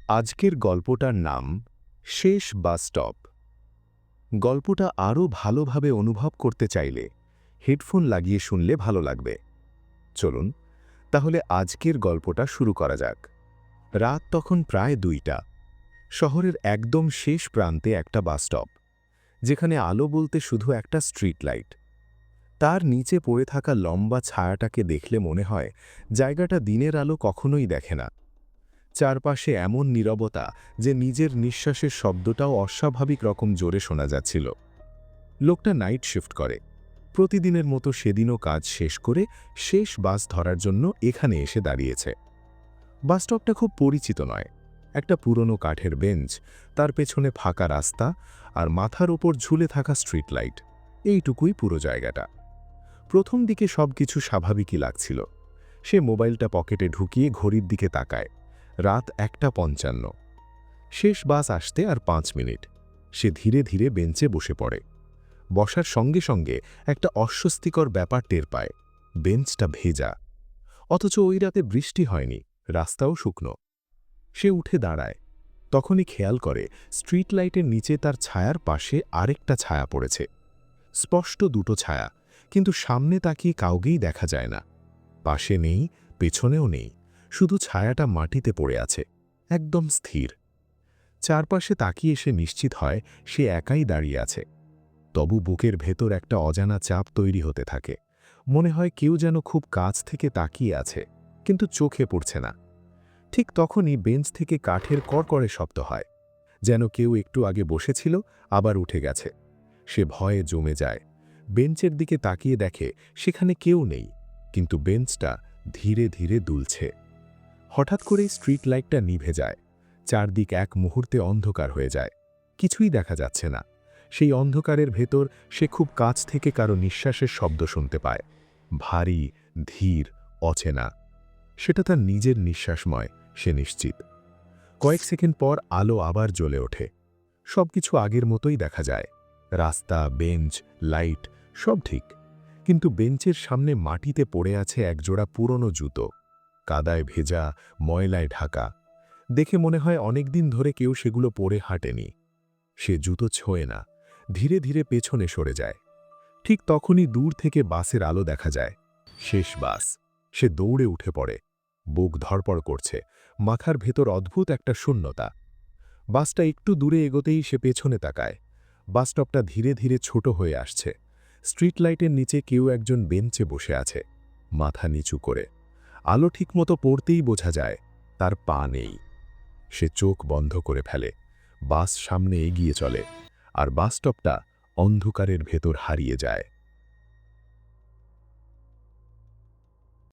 আজকের গল্পটার নাম শেষ বাস স্টপ। গল্পটা আরও ভালোভাবে অনুভব করতে চাইলে হেডফোন লাগিয়ে শুনলে ভালো লাগবে। চলুন তাহলে আজকের গল্পটা শুরু করা যাক। রাত তখন প্রায় 2টা। শহরের একদম শেষ প্রান্তে একটা বাস স্টপ, যেখানে আলো বলতে শুধু একটা স্ট্রিট লাইট। তার নিচে পড়ে থাকা লম্বা ছায়াটাকে দেখলে মনে হয় জায়গাটা দিনের আলো কখনোই দেখে না। চারপাশে এমন নীরবতা যে নিজের নিঃশ্বাসের শব্দটাও অস্বাভাবিক রকম জোরে শোনা যাচ্ছিল। লোকটা নাইট শিফট করে। প্রতিদিনের মতো সেদিনও কাজ শেষ করে শেষ বাস ধরার জন্য এখানে এসে দাঁড়িয়েছে। বাসস্টপটা খুব পরিচিত নয়। একটা পুরনো কাঠের বেঞ্চ, তার পেছনে ফাঁকা রাস্তা, আর মাথার ওপর ঝুলে থাকা স্ট্রিট লাইট, এইটুকুই পুরো জায়গাটা। প্রথম দিকে সবকিছু স্বাভাবিকই লাগছিল। সে মোবাইলটা পকেটে ঢুকিয়ে ঘড়ির দিকে তাকায়। রাত 1:55। শেষ বাস আসতে আর 5 মিনিট। সে ধীরে ধীরে বেঞ্চে বসে পড়ে। বসার সঙ্গে সঙ্গে একটা অস্বস্তিকর ব্যাপার টের পায়। বেঞ্চটা ভেজা, অথচ ওই রাতে বৃষ্টি হয়নি, রাস্তাও শুকনো। সে উঠে দাঁড়ায়। তখনই খেয়াল করে স্ট্রিট লাইটের নিচে তার ছায়ার পাশে আরেকটা ছায়া পড়েছে। স্পষ্ট দুটো ছায়া, কিন্তু সামনে তাকিয়ে কাউকেই দেখা যায় না। পাশে নেই, পেছনেও নেই, শুধু ছায়াটা মাটিতে পড়ে আছে, একদম স্থির। চারপাশে তাকিয়ে সে নিশ্চিত হয় সে একাই দাঁড়িয়ে আছে। তবু বুকের ভেতর একটা অজানা চাপ তৈরি হতে থাকে। মনে হয় কেউ যেন খুব কাছ থেকে তাকিয়ে আছে, কিন্তু চোখে পড়ছে না। ঠিক তখনই বেঞ্চ থেকে কাঠের কড়কড়ে শব্দ হয়, যেন কেউ একটু আগে বসেছিল আবার উঠে গেছে। সে ভয়ে জমে যায়। বেঞ্চের দিকে তাকিয়ে দেখে সেখানে কেউ নেই, কিন্তু বেঞ্চটা ধীরে ধীরে দুলছে। হঠাৎ করেই স্ট্রিট লাইটটা নিভে যায়। চারদিক এক মুহূর্তে অন্ধকার হয়ে যায়। কিছুই দেখা যাচ্ছে না। সেই অন্ধকারের ভেতর সে খুব কাছ থেকে কারো নিঃশ্বাসের শব্দ শুনতে পায়। ভারী, ধীর, অচেনা। সেটা তার নিজের নিঃশ্বাসময়, সে নিশ্চিত। কয়েক সেকেন্ড পর আলো আবার জ্বলে ওঠে। সবকিছু আগের মতোই দেখা যায়। রাস্তা, বেঞ্চ, লাইট, সব ঠিক। কিন্তু বেঞ্চের সামনে মাটিতে পড়ে আছে একজোড়া পুরনো জুতো, কাদায় ভেজা, ময়লায় ঢাকা। দেখে মনে হয় অনেকদিন ধরে কেউ সেগুলো পরে হাঁটেনি। সে জুতো ছোঁয় না, ধীরে ধীরে পেছনে সরে যায়। ঠিক তখনই দূর থেকে বাসের আলো দেখা যায়। শেষ বাস। সে দৌড়ে উঠে পড়ে। বুক ধড়পড় করছে, মাথার ভেতর অদ্ভুত একটা শূন্যতা। বাসটা একটু দূরে এগোতেই সে পেছনে তাকায়। বাসস্টপটা ধীরে ধীরে ছোট হয়ে আসছে। স্ট্রিট লাইটের নিচে কেউ একজন বেঞ্চে বসে আছে, মাথা নিচু করে। আলো ঠিকমতো পড়তেই বোঝা যায় তার পা নেই। সে চোখ বন্ধ করে ফেলে। বাস সামনে এগিয়ে চলে, আর বাসস্টপটা অন্ধকারের ভেতর হারিয়ে যায়।